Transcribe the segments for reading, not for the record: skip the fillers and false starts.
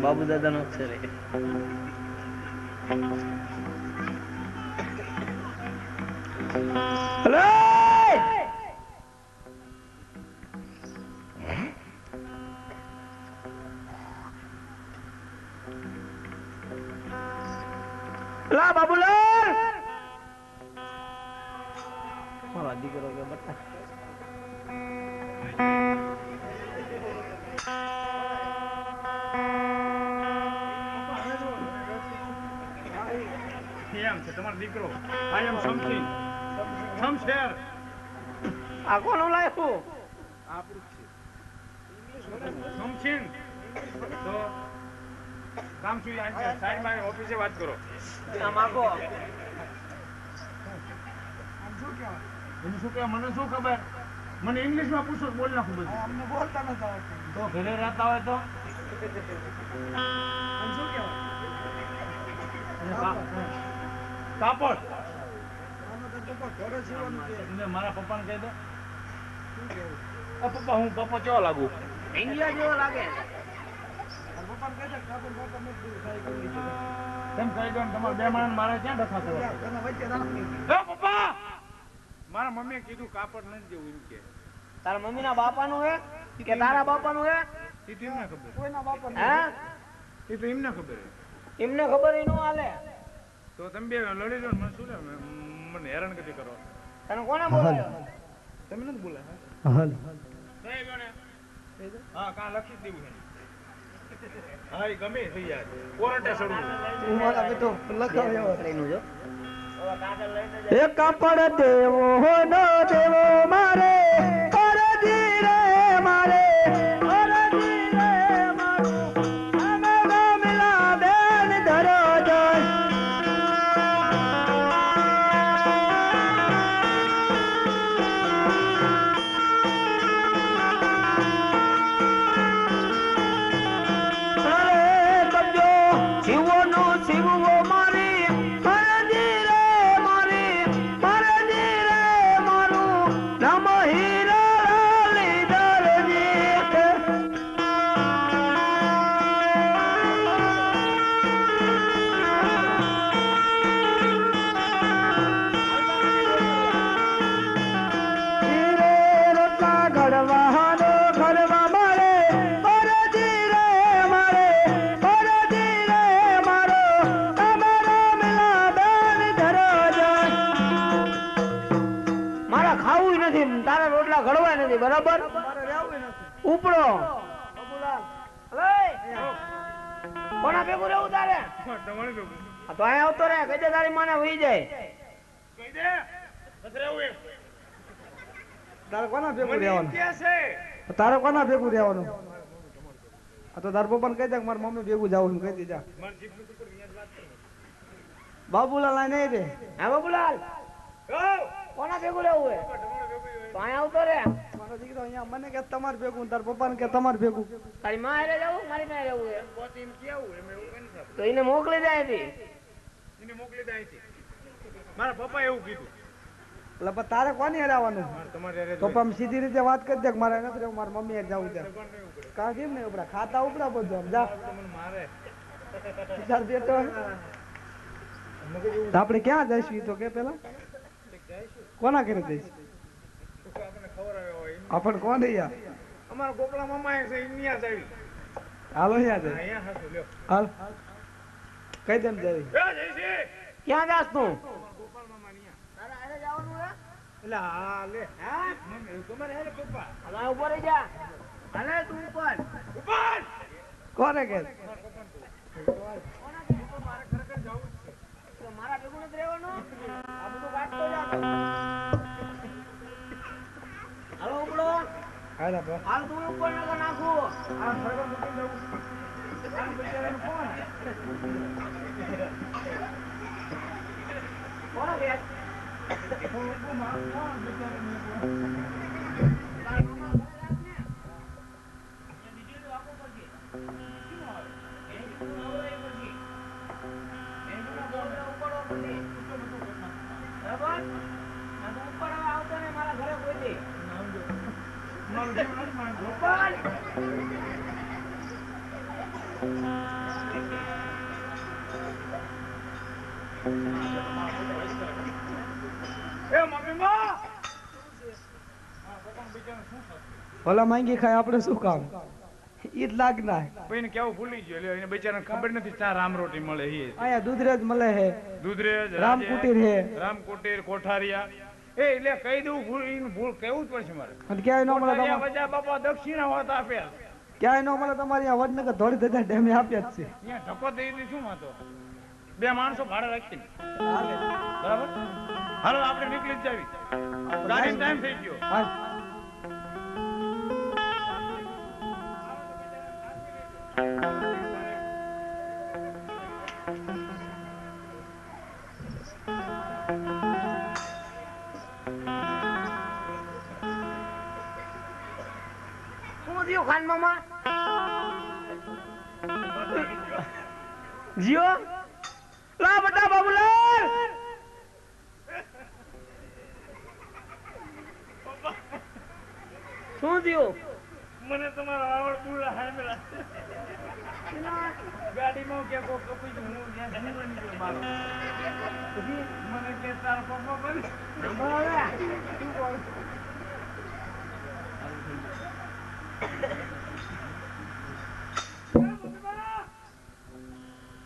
બાબુ દાદા નો અક્ષર હલો લા બાબુલાલ મારા દીકરો કે બતા તમારો દીકરો આઈ એમ સમથિંગ શમશેર આ કોનું લાયકું આપણું છે સમથિંગ તો કામ શું સાઈડ માં ઓફિસે વાત કરો આ માગો એને શું કહેવાય મને શું ખબર મને ઇંગ્લિશમાં પૂછો બોલ નાખું બધું અમને બોલતા નથી આવડતું. તો ઘરે રહેતા હોય તો આમ શું કહેવાય? કાપડ આમાં તો પપ્પા ઘરે સીવવાનું છે. તમે મારા પપ્પાને કહી દો શું કહેવું? પપ્પા હું પપ્પા કેવો લાગુ ઇન્ડિયા જેવો લાગે તારા પપ્પાને કહી દે કે કાપડ બાપડ નથી દીધું, સારી કરી દીધું. તેમ કહી દો ને તમારા બે માણસ મારે ક્યાં ડખા કરવા ત્યાં તને વચ્ચે રાખી. પપ્પા મારા મમ્મીએ કીધું કાપડ નથી દેવું એમ કે તારા મમ્મી ના બાપા નું હે કે તારા બાપા નું હે એ તો એમને ખબર કોઈના બાપા હે એ તો એમને ખબર એમને ખબર ઈ નો હાલે તો તમે બે લડી લો ને મને શું લે મને હેરાન કદી કરો તને કોને બોલાયો તમે નથી બોલાય હાલ કહી દો ને હા કાં લખી જ દેવું છે હા એ ગમે થઈ જાય કોરંટે સડવું હું મારા બેટો લખાવ્યો. લઈને જો એ કાપડ દેવો નો દેવો મારે અરજી રે મારે અરજી રે મારું અમે ગમલા બેન ધરો જન અરે કબજો શિવો નો શિવો મારી અરજી રે મારી અરજી રે મારું નામ હીરા લીધરજી હીરે રોટલા ઘડવાનો ઘડવા મારે અરજી રે મારે અરજી રે મારો અમારો મિલા બેન ધરો જન મારા ખાવું નથી તારા રોટલા ઘડવા નથી બરાબર મારે રહેવું નથી. ઉપડો બાબુલાલ અલે કોના ભેગું રહેવું તારે તમારે તો આ તો અહીંયા આવતો રે કઈ દે તારી માને વહી જાય કહી દે નથી રહેવું એમ તારે કોના ભેગું મને એમ રહેવાનું? કે છે તારે કોના ભેગું રહેવાનું? આ તો તાર પપ્પાને કહી દે કે મારી મમ્મી ભેગું જાવું કહી દીધા. મારી જીભનું ટુકડું અહીંયા જ વાત કરો બાબુલાલ આ નહીં રે. હા બાબુલાલ ઓ કોના ભેગું રહેવું હે તમારે ભેગું તો અહીંયા આવતો રે મારો દીકરો અહીંયા મને કે તમાર ભેગું, તાર પપ્પાને કે તમાર ભેગું. તારી માં હારે જવું મારી પાસે રહેવું હે પોતે એમ કેવું એમ એવું કઈ નથી તો એને મોકલી જાય હતી એને મોકલી દે અહીંથી મારા પપ્પા એવું કીધું એટલે પણ તારે કોની હારે આવવાનું? મારે તમારે હારે જ તો પણ સીધી રીતે વાત કરી દે કે મારે નથી રહેવું, મારી મમ્મી જવું છે. હોય. પણ નહીં ઉપડે. કાં કેમ નહીં ઉપડા? ખાતા ઉપડા બધું આમ જા. તો મને મારે તાર બેટો તો આપણે ક્યાં જઈશું ઈ તો કે પેલા કોના ઘરે જઈશું? આપણને ખબર આવે હોય એમ. આપણ કોણ યાર? અમારા ગોકળા મામા છે ઇન્ડિયા જ આવી હાલો યાર જઈ. અહીંયા હાસુ લ્યો હાલ કઈ દેમ જઈ. એ જયસી ક્યાં જાસ તું ગોપાલ મામા અહીંયા તારા હારે જવાનું હે એટલે હા લે હા મમ્મી તમારે હારે પપ્પા હવે ઉપર રહી જા હાલે તું ઉપર ઉપર કોને કે? મારે ખરેખર જવું જ છે તો મારા ભેગું નથી રહેવાનું આ બધું કાઢતો જા તું. હાલો ઉપડો હાલ આપણે હાલ તું ઉપર નકર નાખું આ ખરેખર મૂકીને જવું આ બિચારાનું કોણ કોનો ઘેર કોણ બિચારાનું તારા મામા ઘરે રાખ ને અહીંયા બીજું તો આપવું પડશે શું આવે એની બીજું નવરાઈ પડશે એનું ના ગોળે ઉપાડવા પડશે બરાબર આ તો ઉપર હવે આવતો ને મારા ઘરે કોઈ દી નામ જો મારું જીવ નથી માંગતો. ગોપાલ એ મમ્મી માં હા પપ્પા બિચારા શું થશે ભલા માંગી ખાય આપણે શું કામ ઈ જ લાગના કોઈને કેવું ભૂલી ગયો એટલે એને બિચારાને ખબર નથી ચા રામ રોટી મળે એ અહીંયા દૂધરેજ મળે હે દૂધરેજ રામકુટીર હે રામકુટીર કોઠારિયા એ એટલે કહી દઉં ભૂલ કેવું જ પડશે મારે અને ક્યાંય ન મળે કોઠારિયા તમારે વજા બાપા દક્ષિણા હોત આપ્યા ક્યાંય ન મળે તમારી આ વડનગર ધોળી ધજા ડેમે આપ્યા જ છે અહીંયા ધક્કો દઈ દઈ શું વાંધો બે માણસો ભાડે રાખીને બરાબર હાલો આપણે નીકળી જ જાવી ગાડીનો ટાઈમ થઈ ગયો હા શું થયું ખાન મામા જીઓ લા બટા બાબુલાલ શું થયું મને તમારો આવડ પૂરા હામેલા ગાડીમાં કે કો કપી હું જ્યાં જીવન ગયો મારો મને કે તારો પપ્પા બની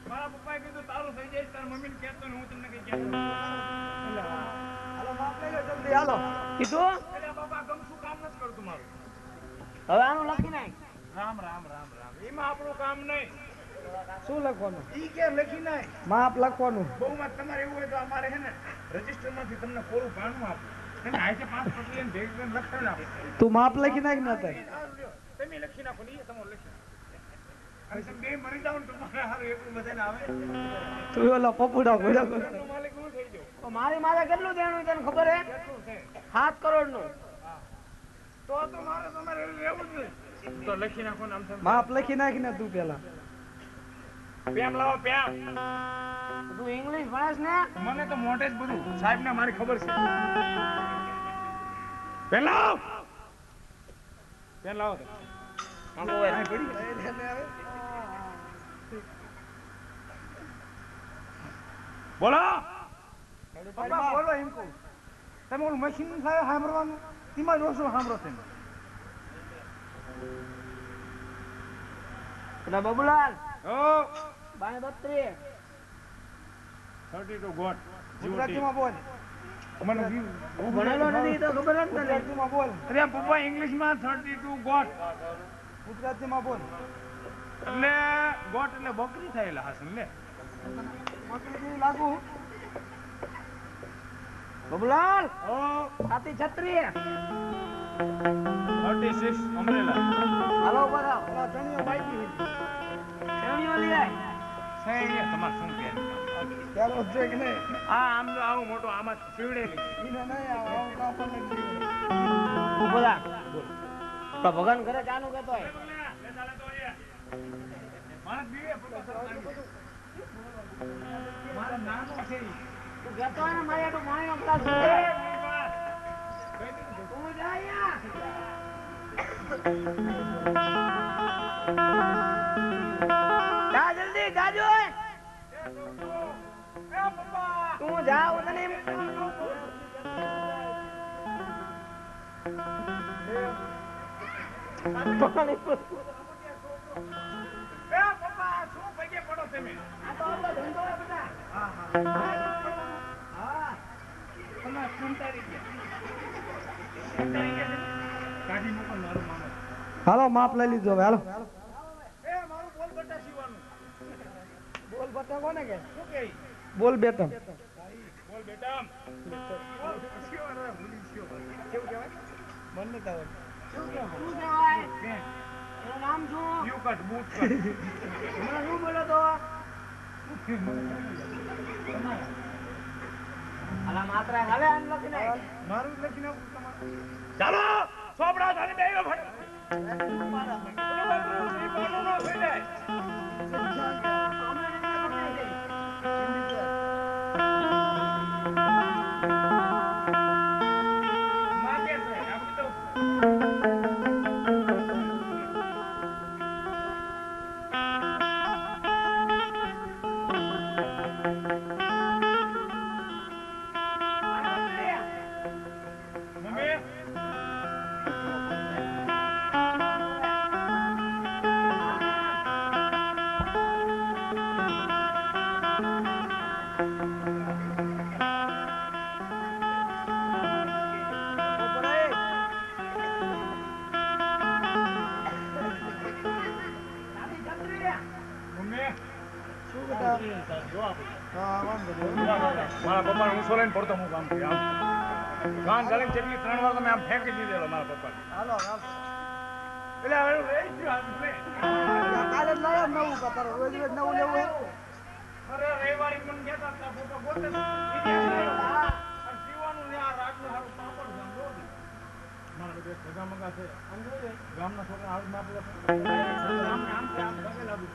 મારા પપ્પાએ કીધું તારું થઈ જાય તાર મમ્મીને કહેતો ને હું તમને કઈ કહેતો હાલો માપ લઈ લો જલ્દી હાલો કીધું એટલે બાપા ગમશું કામ નથી કરતું મારું હવે આનું લખી નાખ રામ રામ રામ રામ એમાં આપણું કામ નહીં શું લખવાનું ઈ કે લખી નાય માપ લખવાનું બહુમાં તમારે એવું હોય તો અમારે છે ને રજીસ્ટરમાંથી તમને કોરું ભાણું આપો તમે આઈસે 5 પકડીને ભેગી લખાવી નાખો તું માપ લખી નાખ ને તાય તમે લખી નાખો ને એ તમારે લખી અને તમે બે મરી જાવ ને તમારે હારું એટલું બધાને આવે તું ઓલા પપુડા ઘોડા કર ઘરનો માલિક હું થઈ જાઉં તો મારી માથે કેટલું દેણું તને ખબર હે કેટલું છે 7 કરોડ નું તો મારે તમારે રહેવું જ નહીં તો લખી નાખો ને આમ તમે માપ લખી નાખ ને તું પેલા પેમ લાવો પેમ તું ઇંગ્લિશ ભણસ ને મને તો મોટે જ બધું સાહેબ ને મારી ખબર છે પેન લાવો પેન લાવો તો આમ તો હોય. બોલો પપ્પા બોલો એમ કહું તમે ઓલું મશીન થાય સાંભળવાનું તેમાં જ ઓછો સાંભળો તમે બટા બાબુલાલ ઓ 32 32 ગોટ ગુજરાતીમાં બોલ મને હું ભણેલો નથી તો ખબર જ નથી ગુજરાતીમાં બોલ અરે પપ્પા ઇંગ્લિશમાં 32 ગોટ ગુજરાતીમાં બોલ એટલે ગોટ એટલે બકરી થયેલા હશે ને મકડી લાગુ બાબુલાલ ઓ સાતી છત્રી 36 અમરેલા હાલો ઉપર આવ ઓલા ધણીઓ બાઈકી શ્રેણીઓ લઈ આય છે તમારે શું કે ચાલો છે કે નહીં આમ તો આવું મોટો આમાં સીવડેલી ઈને નહીં આવું કાપને ઉભો થા તો ભગવાન ઘરે ચાનું કેતો હોય માણસ બીવે મારા નાનો છે ઈ. તું કેતો હોય ને મારે આટલું પાણીનો ગ્લાસ તું જા અહીંયા જા જલ્દી જાજો તું જા હું તને એમ- પાણી પૂરું. એ પપ્પા શું પગે પડો તમે આ તો આપણો ધંધો હે બધા હા તમે કંટાળી ગયા કાઢી મૂકો મારું માનો હાલો માપ લઈ લીધું હવે હાલો એ મારું બોલ બટા સીવાનું બોલ બટા કોને કે શું કે બોલ બેટા બોલ બેટા બોલ સીવાનો ભૂલી ગયો કેવું કહેવાય મન નથી આવડતું શું કહેવાય કે એનું નામ શું યુ કટ બૂટ કટ હમણાં શું બોલો તો અલા માત્ર હાલે આમ લખી નાખ મારું જ લખી નાખું તમારે ચાલો સોપડા થાને બેયો ફટ માગે છે આપણે તો હા વાંધો નહીં. મારા પપ્પાને ઊંચો લઈને પડતો હું કામ કરી આમ કાન ગાળીને જેટલી 3 વાર તમે આમ ફેંકી દીધેલો મારા પપ્પાને હાલો હાલો. એટલે હવે રહી જ ગયું આમ લે. કાલે જ લાયા નવું કા તારો રોજ રોજ નવું લેવું હોય. અરે રવિવારે મને કહેતા હતા ફોટો ગોતે અને જીવાનું ને આ રાતનું હારું પાપડ છે આમ જો ને. મારા બધે ભેગા મંગા છે આમ જો ને ગામના છોકરા હાલ માં આપેલા આમ આમ પગે લાગુ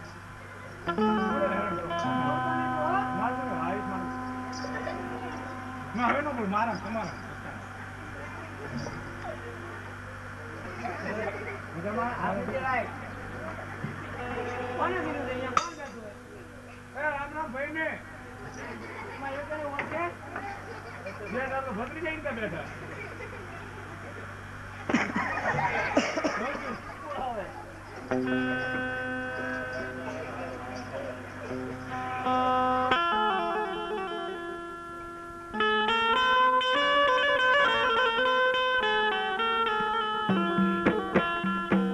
ના હવે નો બોલ મારા તમારા મજામાં આવી જાય. કોને કીધું છે? અહીંયા કોણ બેઠું છે? એ રામ રામ ભાઈ ને એમાં એક જણો ઓળખે? બે દાદા ભત્રી જઈને ત્યાં બેઠા બોલાવે.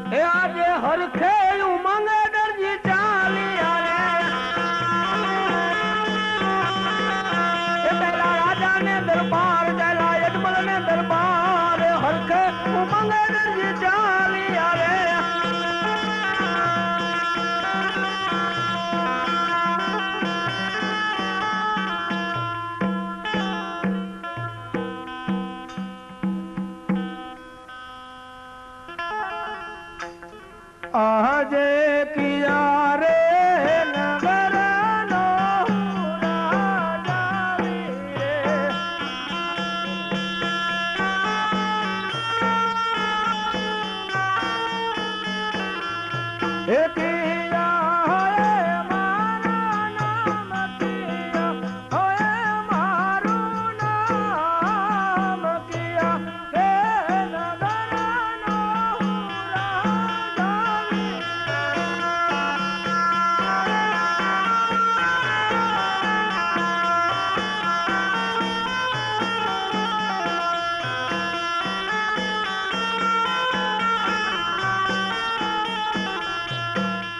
એ આજે હરખે ઉમંગે દરજી ચાલી આરે એ પેલા રાજાને દરબાર જલા યજમલ ને દરબાર હરખે ઉમંગે દરજી ચાલી આરે આજે કિયા રે નગરનો રાજા રે એ કિયા હે મારા નામ કિયા હે મારું નામ કિયા હે નગરનો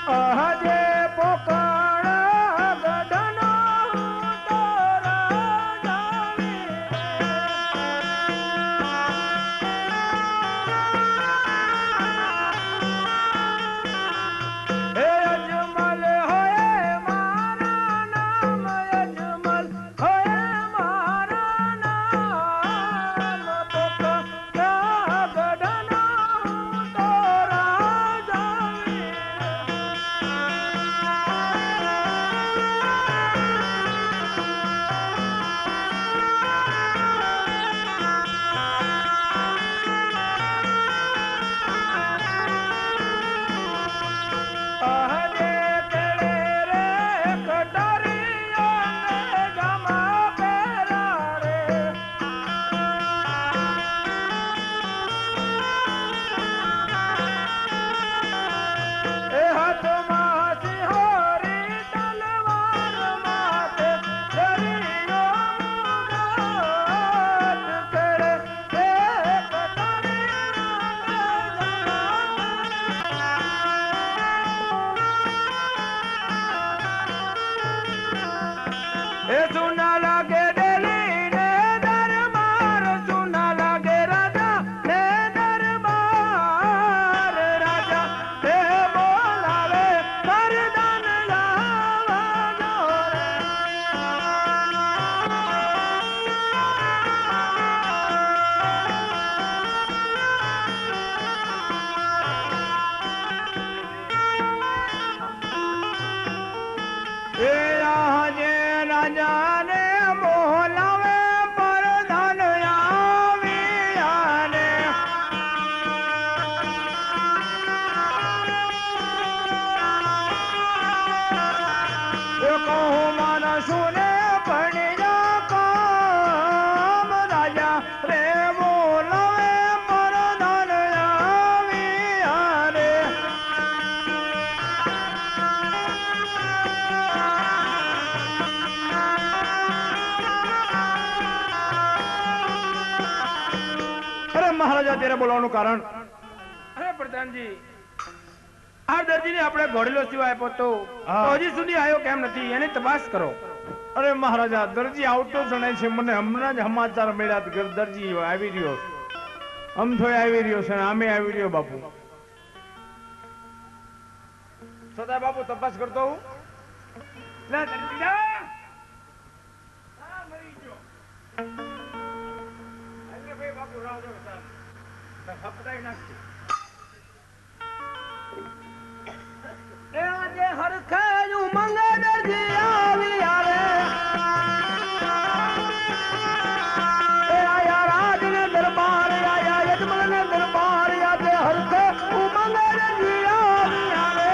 આજે પોકળ ગઢનો તોરા જાવી હે અજમલ હોય મારા નામ અજમલ હોય મારા નામ પોકળ ગઢનો તોરા જાવી આજે કેળે રે કટારીયા ને જામા પહેરા રે એ હાથમાં સિંહોરી તલવાર માથે દરિયો મુગાટ કેળે રે એ સુના લાગે ડેલી ને દરબાર સુના લાગે રાજા ને દરબાર રાજા તે બોલાવે મરદાન લાવજો રે એ આજે રાજાને બોલાવે પરધાન આવ્યા રે એ કહું માનસુને ભણી જા કામ રાજા રે બોલાવે પરધાન આવ્યા રે અરે મહારાજા તેરે બોલાવવાનું કારણ અરે પ્રધાનજી આ દર્દીને આપણે ઘોડેલો સિવાય આપ્યો તો હા. હજી સુધી આવ્યો કેમ નથી એની તપાસ કરો અરે મહારાજા દરજી આવતો જણાય છે મને હમણાં જ સમાચાર મળ્યા કે દરજી આવી રહ્યો છે અમથોય આવી રહ્યો છે અને આમે આવી રહ્યો બાપુ સદા બાપુ તપાસ કરતો હું લે દરજી જા મરી ગયો અરે ભાઈ બાપુ રાવ જો સાહેબ હપટાઈ નાખી એ આજે હરખે ઉમંગ દરજી આવી આવે એ આયા રાજને દરબાર આયા યજમાનને દરબાર આજે હરખે ઉમંગ દરજી આવી આવે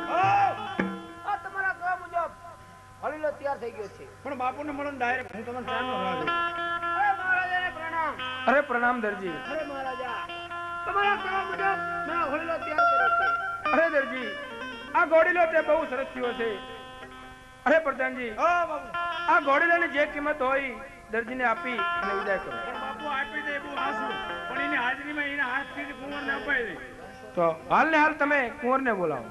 આ તમારા કહ્યા મુજબ હલીલો તૈયાર થઈ ગયો છે પણ બાપુને મળો ડાયરેક્ટ હું તમને ચાનો રાહ જોઉં અરે પ્રણામ દરજી અરે મહારાજા તમારા કહ્યા મુજબ મેં હોળીલો તૈયાર કર્યો છે અરે દરજી આ ઘોડીલો તે બહુ સરસ થયો છે અરે પ્રધાનજી હા બાપુ આ ઘોડીલાની જે કિંમત હોય દરજીને આપી અને વિદાય કરો પણ બાપુ આપી દે બહુ હાસું પણ એની હાજરીમાં એના હાથથી કુંવરને અપાઈ દે તો હાલ ને હાલ તમે કુંવરને બોલાવો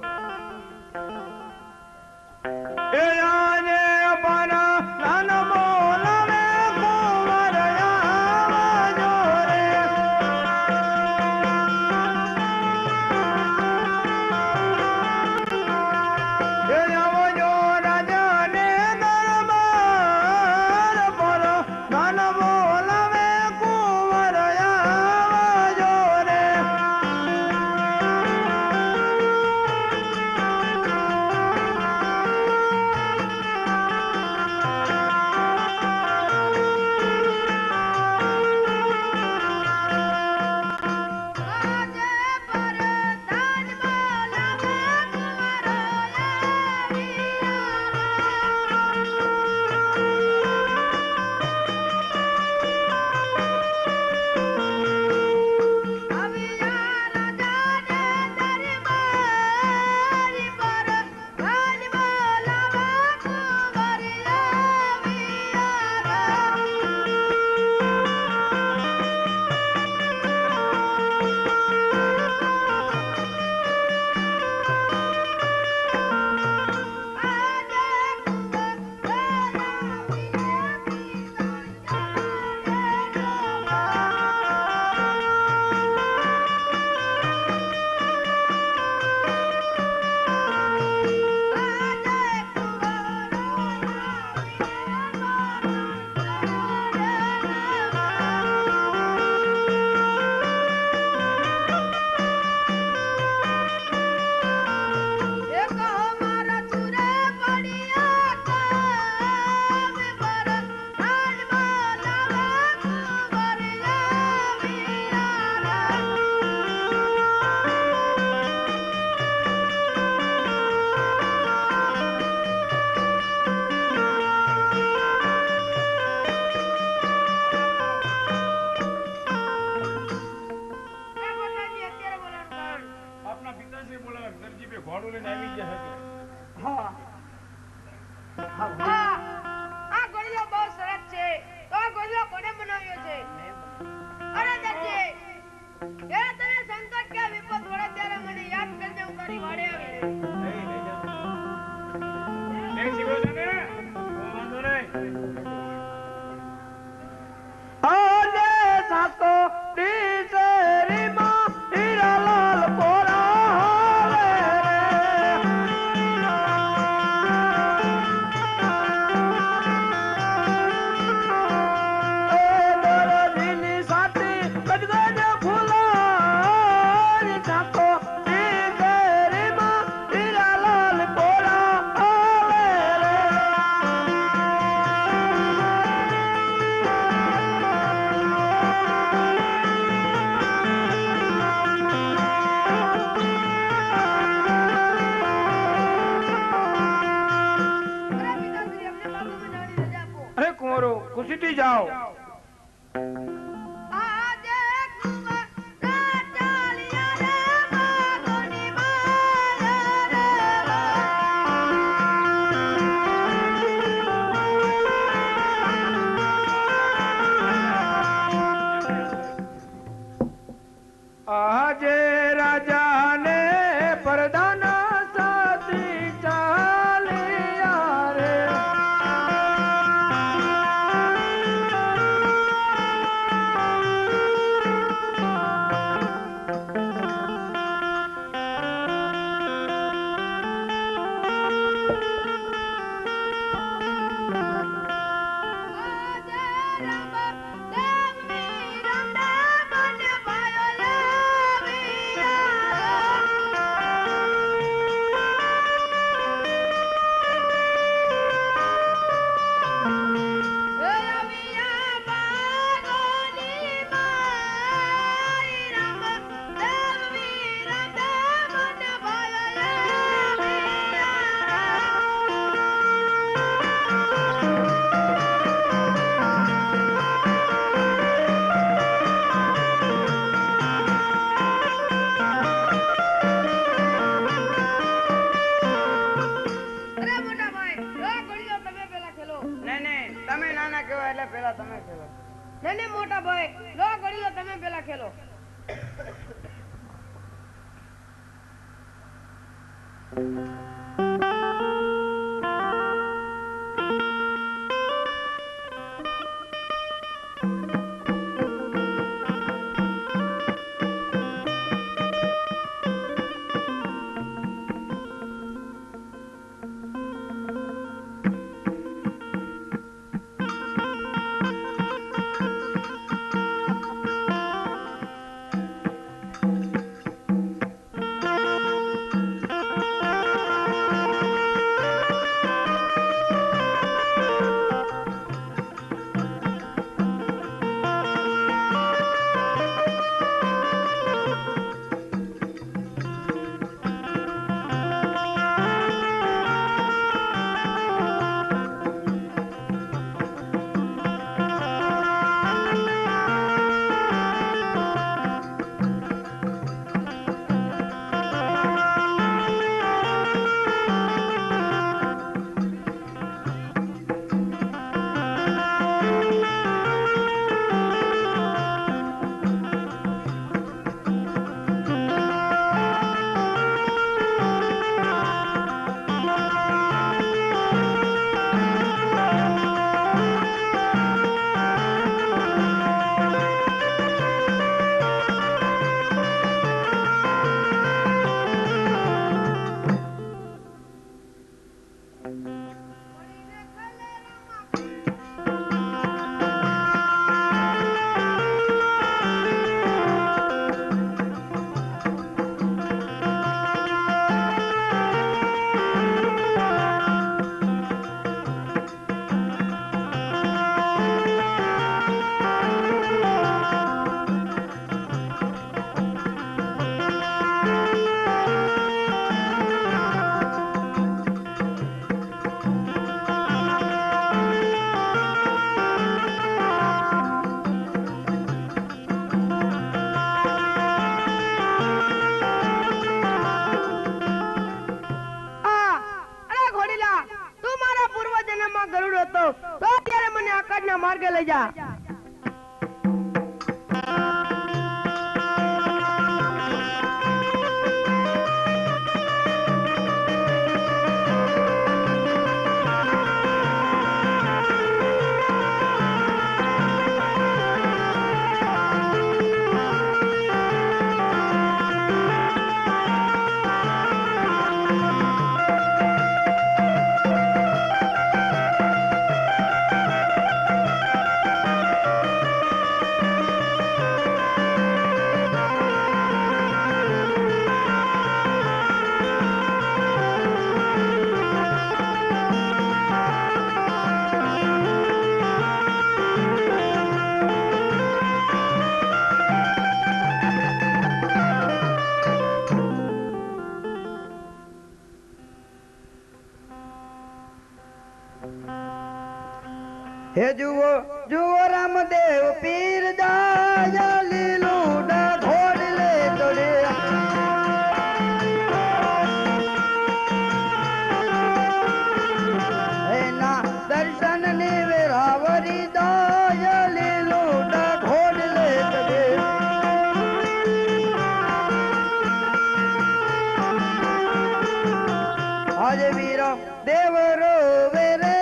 એ આને અપાના નાનો બોલાવે કુંવર આવજો રે એ આવજો રાજાને દરબાર પર નાનો બોલાવે કુંવર આવજો રે આપના પિતાશ્રી બોલાવે દરજી બે ઘોડું લઈને આવી ગયા હતા આ ગોળીઓ બહુ સરસ છે તો આ ગોળીઓ કોને બનાવ્યો છે અરે દરજી જ્યારે તને સંકટ કે વિપત વળે ત્યારે મને યાદ કરજે હું તારી વાડે આવીશ નહીં જીવો છે ને વાંધો નહીં આને સાતો ડીસરીમાં હીરાલાલ પોરા હાલે રે એ દરજીની સાથી ગજગજ ફૂલાની સાતો ડીસરીમાં હીરાલાલ પોરા હાલે રે અરે પિતાશ્રી અમને બાબુ બનાવવાની રજા આપો અરે કુંવરો ખુશીથી જાઓ આજે કુંવર ચાલ્યા રે બાગોની માયા રે આ તમે નાના કહેવાય એટલે પેલા તમે ખેલો. નહીં મોટા ભાઈ લો ઘડી લો, તમે પેલા ખેલો. ગરુડ હતો તો અત્યારે મને આકાશના માર્ગે લઈ જા. હે જુઓ જુઓ રામદેવ પીર જાય લીલું ઘોડ લે દોડે એના દર્શન ને વેરાવરી દાય લીલું ઘોડ લે દોડે આજ વીરો દેવરો વેરે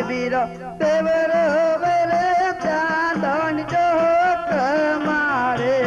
वीर देवर वेरे चांदन चौक मारे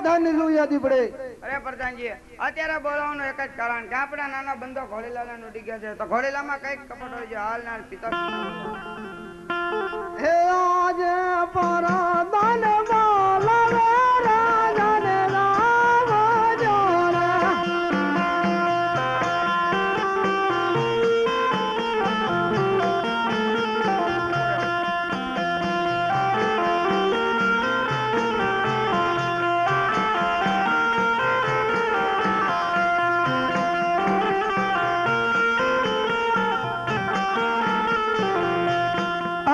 ધન રૂયા દીપડે અરે પ્રધાનજી અત્યારે બોલાવવાનું એક જ કારણ કે આપણા નાના બંધો ઘોડીલાલા નું ડીગ્યા છે તો ઘોડીલામાં કઈક કપટ હોય છે હાલ ના પિતા હે આજે પર ધન બોલાવે રાજાને રામ જોરા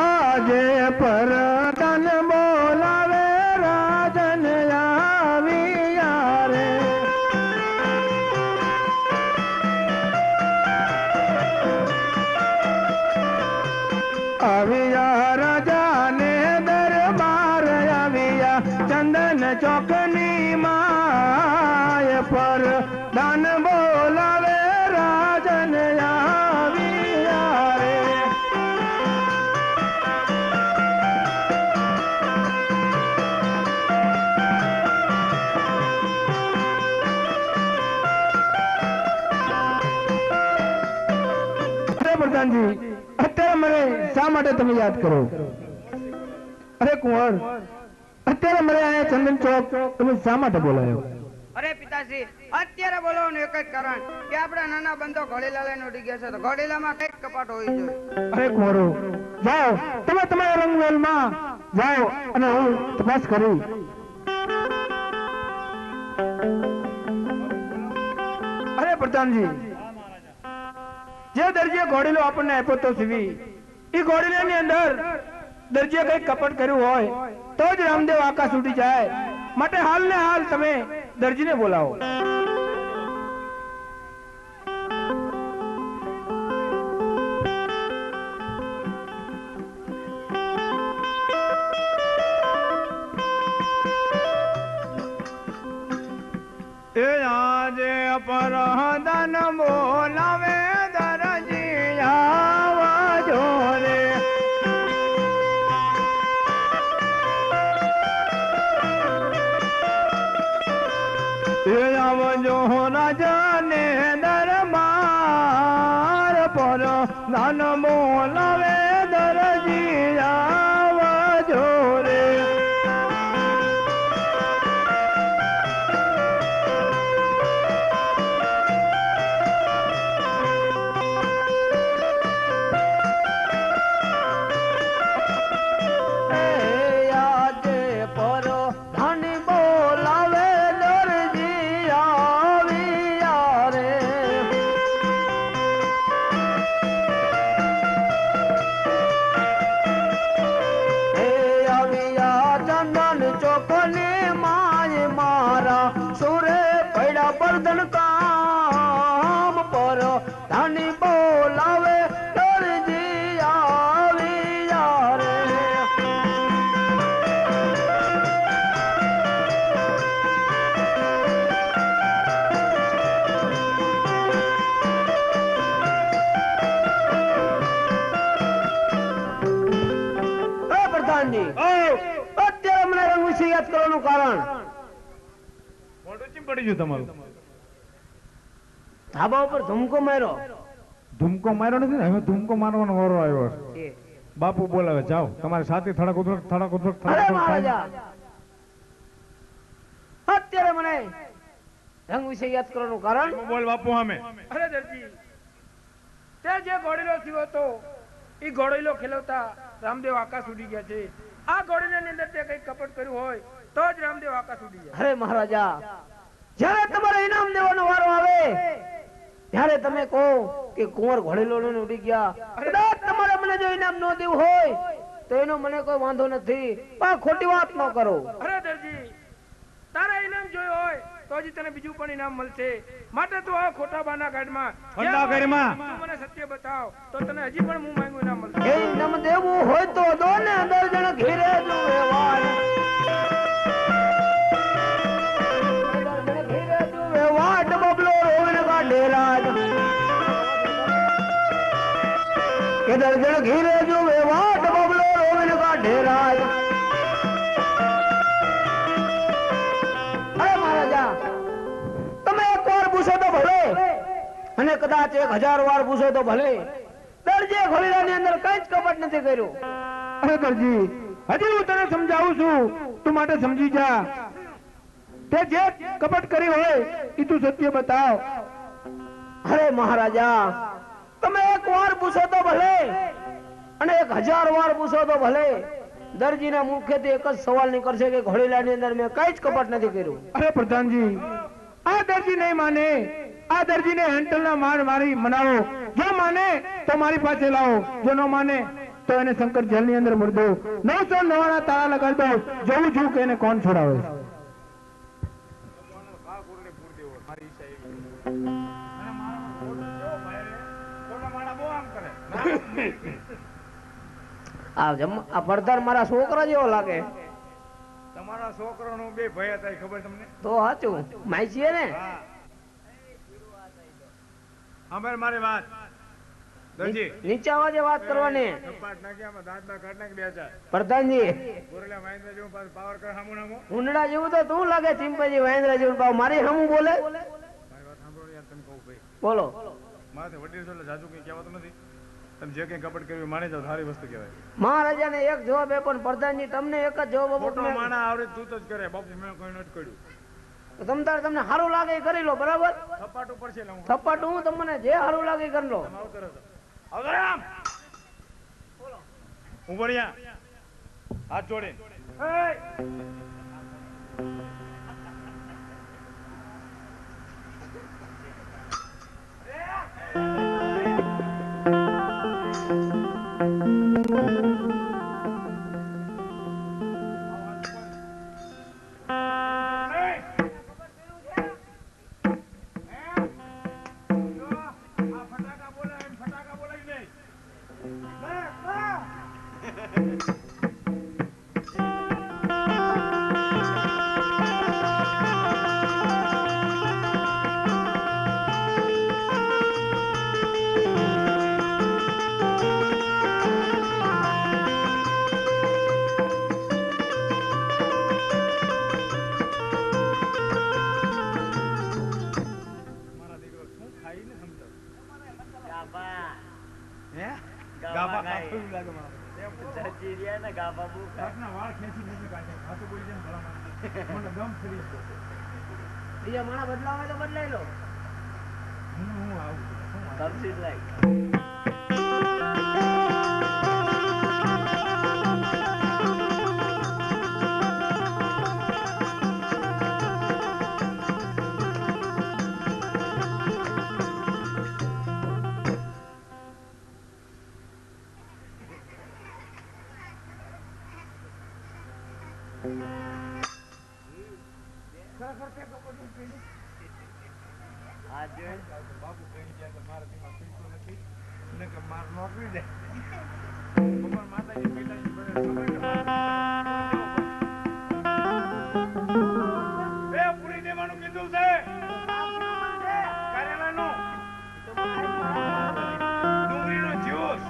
આજે પર ધન બોલાવે રાજન આવિયા રે આવિયા રાજાને દરબાર આવિયા ચંદન ચોકની માય પર ધન બોલાવે રાજન આવિયા રે પ્રધાનજી અત્યારે મને શા માટે તમે યાદ કરો અરે કુંવર અત્યારે મને અહીંયા ચંદન ચોક તમે શા માટે બોલાયો અરે પિતાશ્રી અત્યારે બોલાવવાનું એક જ કારણ કે આપણા નાના બંધો ઘોડીલાલા નું ડીગ્યા છે તો ઘોડીલામાં કઈક કપટ હોવી જોઈએ અરે કુંવરો જાઓ તમે તમારા રંગવેલમાં જાઓ અને હું તપાસ કરું અરે પ્રધાનજી જે દરજીએ ઘોડીલો આપણને આપ્યો તો સીવી એ ઘોડીલાની અંદર દરજીએ કઈ કપટ કર્યું હોય તો જ રામદેવ આકાશ ઉડી જાય માટે હાલ ને હાલ તમે દરજીને બોલાવો એ આજે પરહદન બોલાવે દરજી આવજો રે એ આવજો રાજાને દરબાર પર ધન બોલાવે દરજી આવજો રે વર્ધન કામ પર ધની બોલાવે દરજી આવ્યા રે પ્રધાનજી અત્યારે મને રંગ વિશે યાદ કરવાનું કારણ મોઢું ચીમ પડી ગયું તમારું ધાબા ઉપર ધમકો માર્યો નથી ને હવે ધૂમકો મારવાનો વારો આવ્યો છે બાપુ બોલાવે જાઓ તમારે સાથે થડક ઉધડક અરે મહારાજા અત્યારે મને રંગ વિશે યાદ કરવાનું કારણ બોલ બાપુ સામે અરે દરજી તે જે ઘોડીલો થયો હતો એ ઘોડીલો ખેલવતા રામદેવ આકાશ ઉડી ગયા છે આ ઘોડીલાની અંદર તે કઈ કપટ કર્યું હોય તો જ રામદેવ આકાશ ઉડી જાય અરે મહારાજા જ્યારે તમારે ઇનામ દેવાનો વારો આવે ત્યારે તમે કહો કે કુંવર ઘોડીલો લઈને ઉડી ગયા કદાચ તમારે મને જો ઇનામ ન દેવું હોય તો એનો મને કોઈ વાંધો નથી પણ ખોટી વાત ન કરો અરે દરજી તારા ઇનામ જોયો હોય તો જ તને બીજું પણ ઇનામ મળશે માટે તું આ ખોટા બાના ગાડમાં મને સત્ય બતાવ તો તને હજી પણ હું માંગુ ઇનામ મળશે એ ઇનામ દેવું હોય તો દો ને 10 જણ ઘેરે જુએ વાળ વાટ બબલો રોવન કાઢે રાજ કે દર્જન ઘીરે જુએ વાટ બબલો રોવન કાઢે રાજ અને કદાચ 1000 વાર પૂછો તો ભલે, દરજીએ ઘોડીલાની અંદર કઈ જ કપટ નથી કર્યું. અરે દરજી, હજી હું તને સમજાવું છું, તું માટે સમજી જા. તે જે કપટ કરી હોય એ તું સત્ય બતાવ. અરે મહારાજા, તમે 1 વાર પૂછો તો ભલે અને 1000 વાર પૂછો તો ભલે, દરજીના મુખેથી એક જ સવાલ નીકળશે કે ઘોડીલાની અંદર મેં કઈ જ કપટ નથી કર્યું. અરે પ્રધાનજી, આ દરજી નહીં માને. આ દરજીને હેન્ટલના માર મારી મનાવો. જો માને તો મારી પાસે લાવો, જો ન માને તો એને શંકર જેલની અંદર મૂકી દો. 999 તાળા લગાડી દો. જોઉં છું કે એને કોણ છોડાવે. આ પડતર મારા છોકરા જેવો લાગે. તમારા છોકરાનો બે ભય હતા, ખબર તમને? તો સાચું માઈસીએ ને. હા, મારી વાત દરજી, નીચા અવાજે વાત કરવાની. કપાટ નાખ્યા દાંતના કાઢ નાખ બે ચાર. પ્રધાનજી, ગોરેલા મહેન્દ્ર જેવું પાવર કર હામું નામો. ઉંડડા જેવું તો તું લાગે, ચિંપાજી મહેન્દ્ર જેવું પાવ. મારી હમું બોલે. મારી વાત સાંભળો યાર, તમે કહું ભાઈ, બોલો. મારે વડીલ છો એટલે જાજુ કઈ કહેવાતું નથી. તમે જે કઈ કપટ કર્યું માની જાવ, સારી વસ્તુ કહેવાય. મહારાજાને એક જવાબ એ પણ પ્રધાનજી તમને એક જ જવાબ આપો. મોટો માણા આવડે તું તો જ કરે. બાપુ મેં કોઈ નથી કર્યું. તમને સારું લાગે એ કરી લો, બરાબર? સપાટ ઉપર છે એટલે હું સપાટ હું તમને જે સારું લાગે એ કરી લો. તમે આવતો રહો. આવતો રહો આમ. ઉભો રહ્યા. હાથ જોડે. ગાભા ખાતું લાગે મારા. ચચીરિયા ને ગાભા બહુ ખાના વાળ ખેંચી નથી કાઢે. ખાતું બોલી જાય ભલામાં. મને ગમ ફરી ગયો. બીજા માણા બદલાવે તો બદલાઈ લો. હું આવું. સબસિડ લાઈક. બાપુ કહી ગયા કે મારા દીમાં પીતો નથી ને કે માર નોકરી દે. ભગવાન માતાજી પિતાજી બધા ખબર કે પૂરી દેવાનું કીધું છે. કરેલાનું ડુંગળીનો જ્યુસ.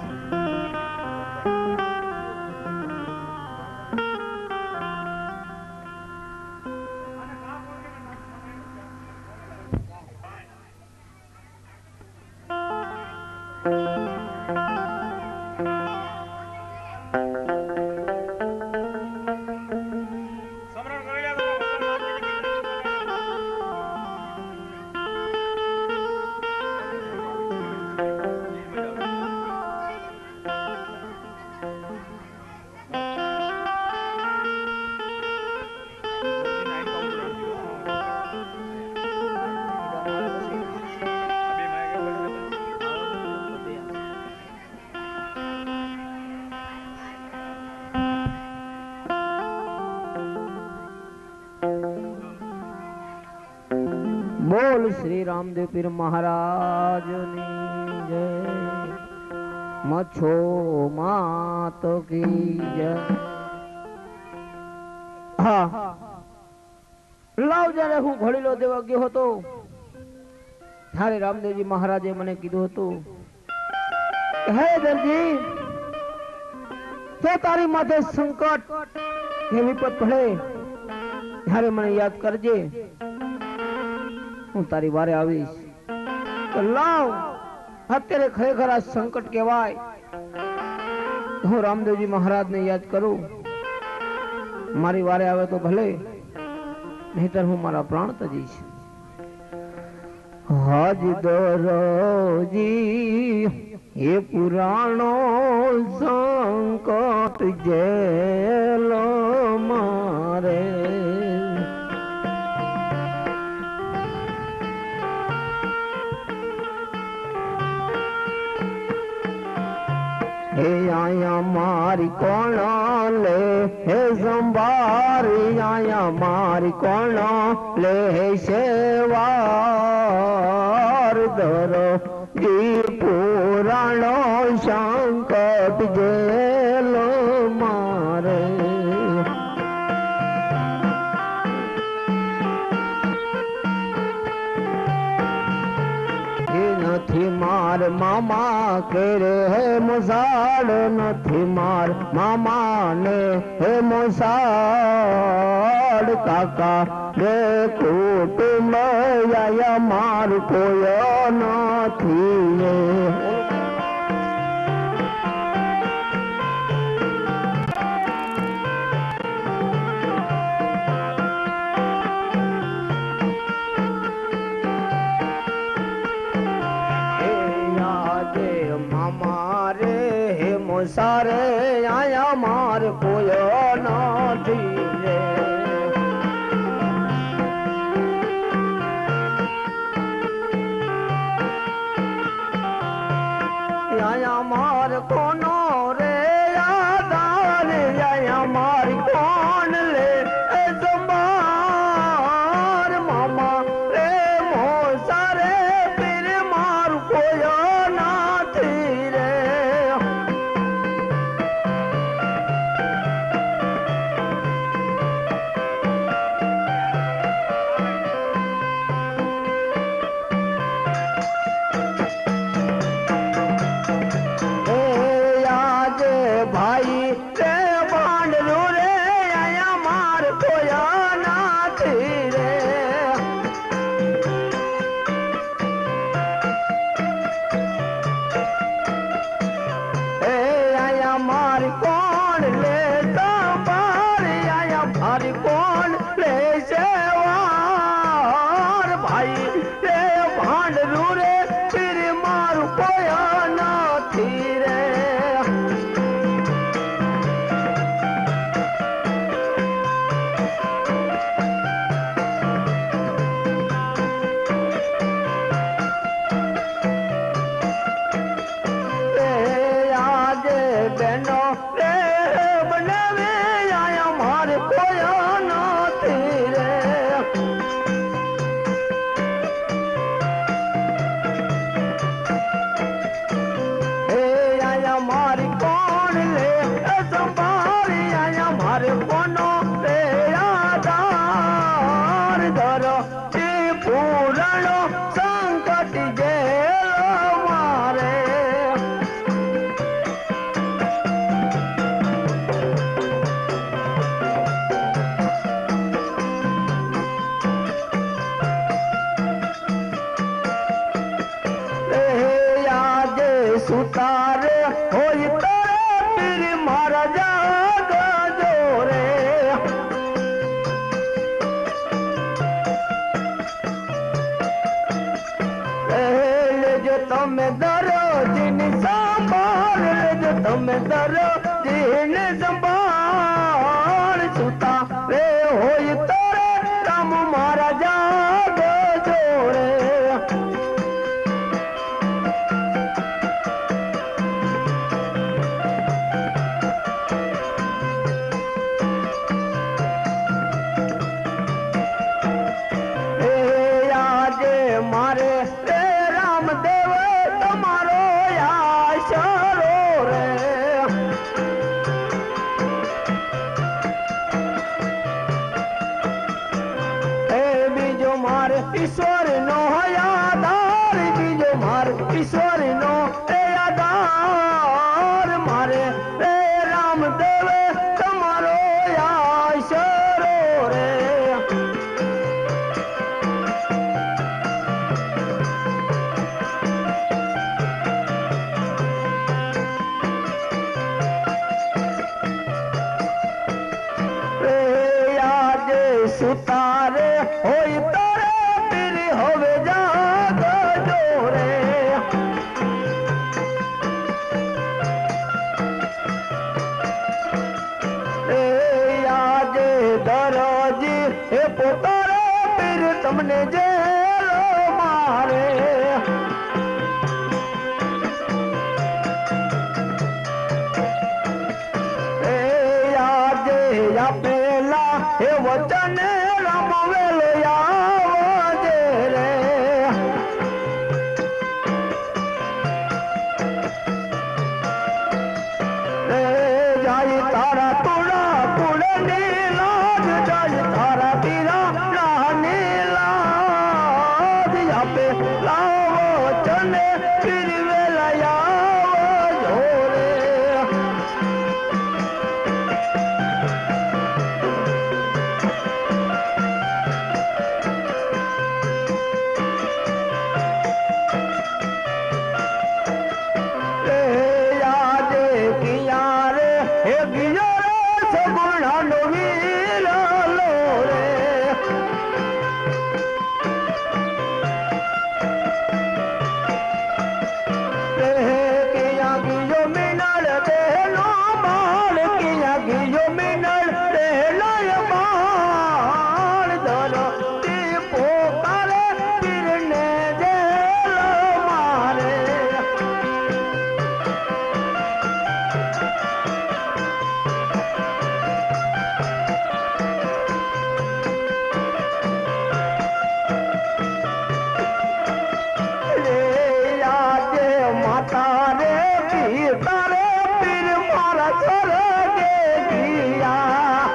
બોલ શ્રી રામદેવ પીર મહારાજની જય. મચ્છો માત કી જય. હા, લાવ જ્યારે હું ઘોડીલો દેવા ગયો હતો ત્યારે રામદેવજી મહારાજે મને કીધું હતું, હે દરજી, તો તારી માથે સંકટ કે વિપત પડે ત્યારે મને યાદ કરજે, હું તારી વારે આવીશ. તો લાવ અત્યારે ખરેખર આ સંકટ કહેવાય. હું રામદેવજી મહારાજને યાદ કરું. મારી વારે આવે તો ભલે, નહીતર હું મારા પ્રાણ તજીશ. હાજ દરોજી એ પુરાણો સંકટ જેલો મારે. हे आया मारी कोण ले हे संभारी आया मारी कोण ले हे सेवार धरो जी पुराणो संकट जेलो मारे. નથી માર મામા કરે હે મોસાડ, નથી માર મામા ને હે મોસાડ. કાકા રે કુટુંબ આયા માર કોઈ નથી. સારે આયા માર કોઈ નથી રે. આયા માર કોનો રે યાદાર, આયા માર કોણ લે સંભાર. મામા રે મો સારે પીર માર કોઈ નથી રે. સુતારે હોય તારે પીર મારા જાગ જોરે. લેજો તમે દરોજીની સંભાળ, લેજો તમે દરોજીની સંભાળ. સુતારે હોય તારે રામ મારા જાગ જોરે. મારે રે રામદેવ તમારો આશરો રે. એ બીજો મારે ઈશ્વર નો આધાર, બીજો મારે ઈશ્વર નો આધાર. મારે રે રામદેવ તમારો આશરો રે. તારે હોય તારે પીર હવે જાગજો રે એ આજે દરજી એ પોતારે પીર તમને જેલ મારે એ આજે આપેલા એ વચન રમવેલો આવજે રે એ જાય તારા તુડા કુળની લાજ જાય તારા પીરા રાની લાજ આપે લાવો ચને પીરવેલા આવજો રે એ આજે કિયા રે હે ગિયા રે સગુણાનો વીરાલો રે કિયા ગિયો મિનળ દેનો માળ કિયા ગિયો મિનળ દેનો માળ દરો તી પોકારે પીરને જેલ મારે રે આજે માતા રે પિતા રે પીર મારા સ્વર્ગે ગયા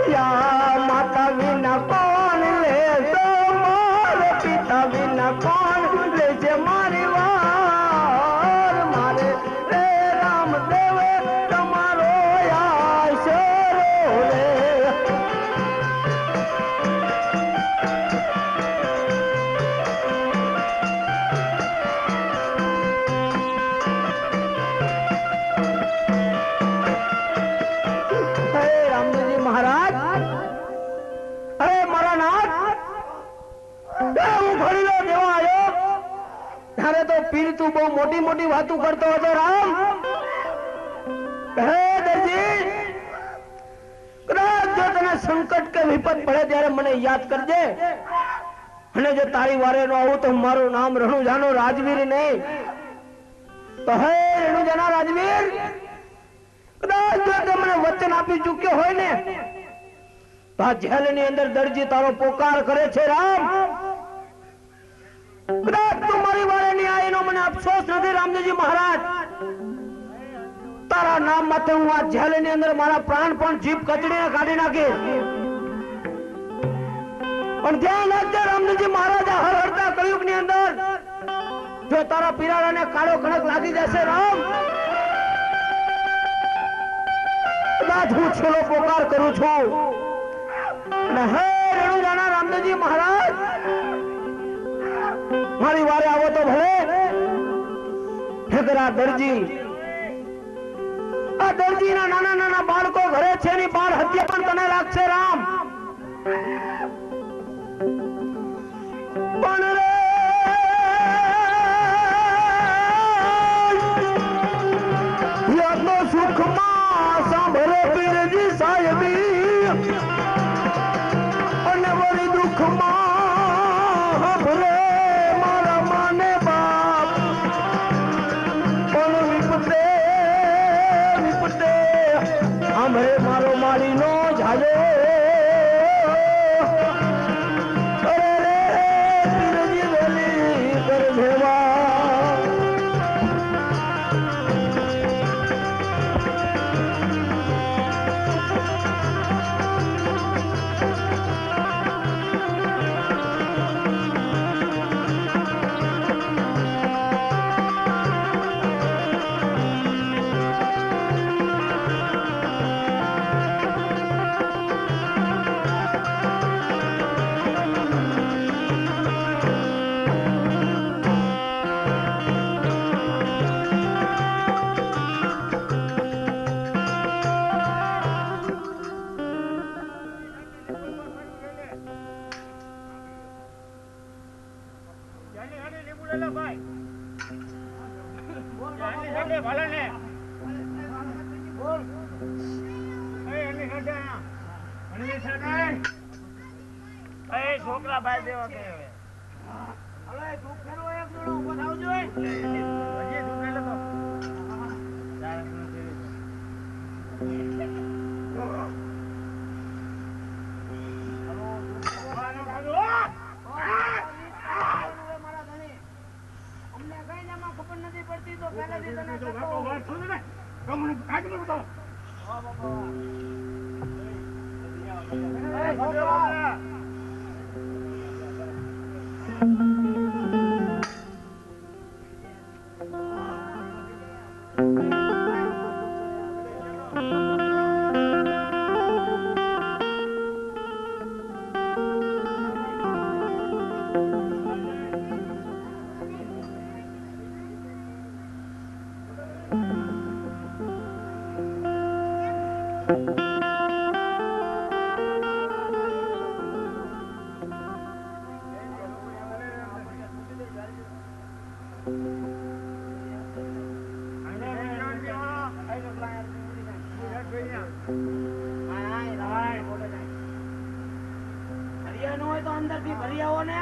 યા માતા વિના કોણ લેશે મારે પિતા વિના કોણ લેશે મારી વાર મારે રે રામદેવ તમારો આશરો રે હે રામદેવજી મહારાજ અરે મારા નાથ હું ઘડીલો દેવા આવ્યો ત્યારે તો પીર તું બહુ મોટી મોટી વાતો કરતો હતો રામ હે દરજી કદાચ જો તને સંકટ કે વિપત પડે ત્યારે મને યાદ કરજે અને જો તારી વારે નો આવું તો મારું નામ રણુજાનો રાજવીર નહીં તો હે રણુજાના રાજવીર કદાચ જો તે મને વચન આપી ચૂક્યો હોય ને તો આ જેલની અંદર દરજી તારો પોકાર કરે છે રામ કદાચ તું મારી વારે ની આવીનો મને અફસોસ નથી રામદેવજી મહારાજ તારા નામ માટે હું આ જેલની અંદર મારા પ્રાણ પણ જીભ કચડીને કાઢી નાખીશ પણ ધ્યાન રાખજે રામદેવજી મહારાજ હર હરતા કળિયુગની અંદર જો તારા પીરાળાને કાળો કણક લાગી જશે રામ કદાચ હું છેલ્લો પોકાર કરું છું અને હે રણુજાના રામદેવજી મહારાજ મારી વારે આવો તો ભલે ઠેકરા દરજી આ દરજીના નાના નાના બાળકો ઘરે છે ની બાળ હત્યા પણ તને લાગશે રામ પણ રે યાદનો સુખમાં સાંભળો પીરજી સાહેબી અને વળી દુઃખમાં સાંભળે મારા માને બાપ પણ વિપતે વિપતે સાંભળે મારો મારીનો ઝાલો અરે રે પીરજી વેલી કર ભેવા છોકરા ભાઈ જેવા કે હવે હવે દુઃખ ફેરવો એક જોડો ઊભો થાવ જોઈએ. હજી દુખે લે તો મારા ધણી અમને કઈ નામાં ખબર નથી પડતી તો પહેલાથી તને કહેતો. હા બાપા. ભરિયા નો હોય તો અંદર થી ભરિયા હો ને.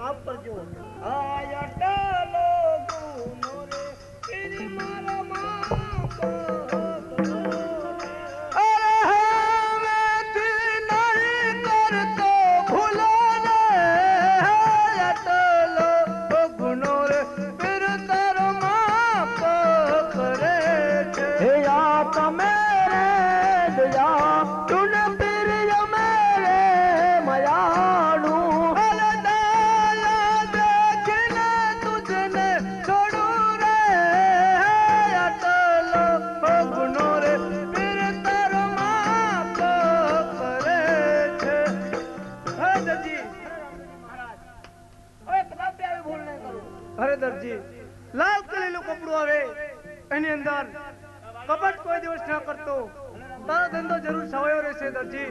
માફ કરજો આયટલો ગુનો રે પીર મારો માફ કરજો અરે દરજી લાલ કરેલું કપડું આવે એની અંદર કપટ કોઈ દિવસ ન કરતો તારો ધંધો જરૂર સવાયો રહેશે દરજી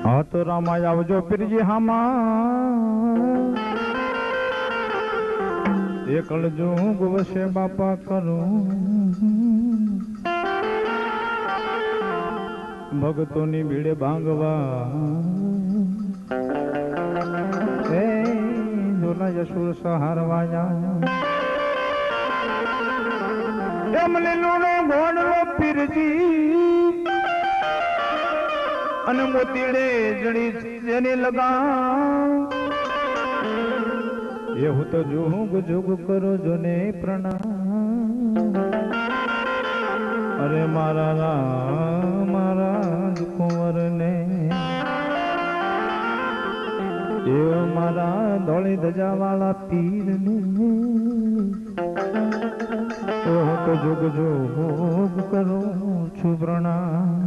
હા તો રામાય આવજો પીરજી હામા એકલ જોગ વસે બાપા કરું ભગતોની ભીડે ભાંગવા એ જોલા યશુર સહારવા જા એમને લુણો ભોણલો પીરજી અને મોતીડે જડી જેને લગા એવું તો જોગ જોગ કરો જોને પ્રણામ અરે મારા રામ મારા કુંવર ને એ મારા ધોળી ધજા વાળા પીર ને હું તો જોગ જોગ કરું છું પ્રણામ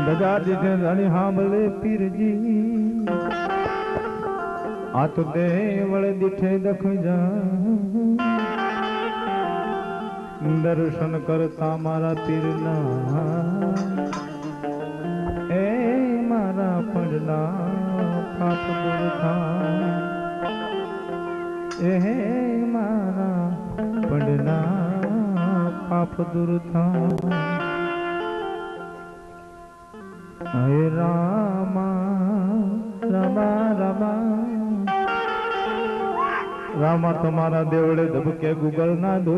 દગા દીધે રાણી હાંભળે પીરજી આ તો દેવળ દીઠે દખ જા દર્શન કરતા મારા પીરના એ મારા પંડના પાપ દૂર થા એ મારા પંડના પાપ દૂર થા હે રામા રામા રામા રામા તમારા દેવળે ધબકે ગુગલ ના દો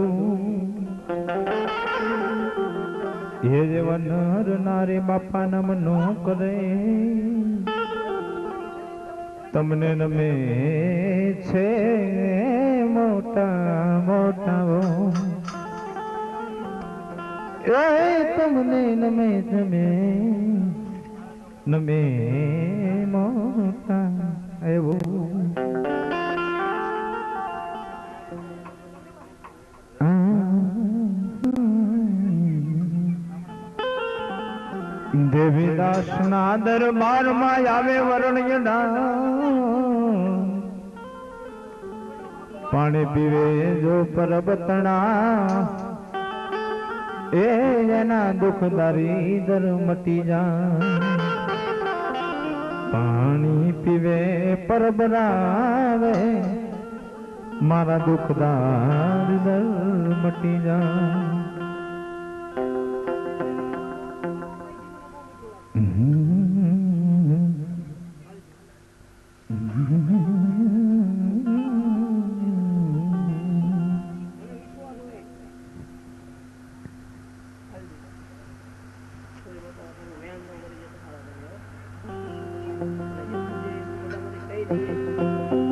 હે જેવા નર નારી બાપા નમ નો કરે તમને નમે છે મોટા મોટા એ તમને નમે તમે નમે મોટા એવો દેવીદાસ ના દરબાર માં આવે વરણ્યડા પાણી પીવે જો પરબતણા એ એના દુઃખદારી દર મટી જા પાણી પીવે પરબરાવે મારા દુઃખદારી દર મટી જા થઈ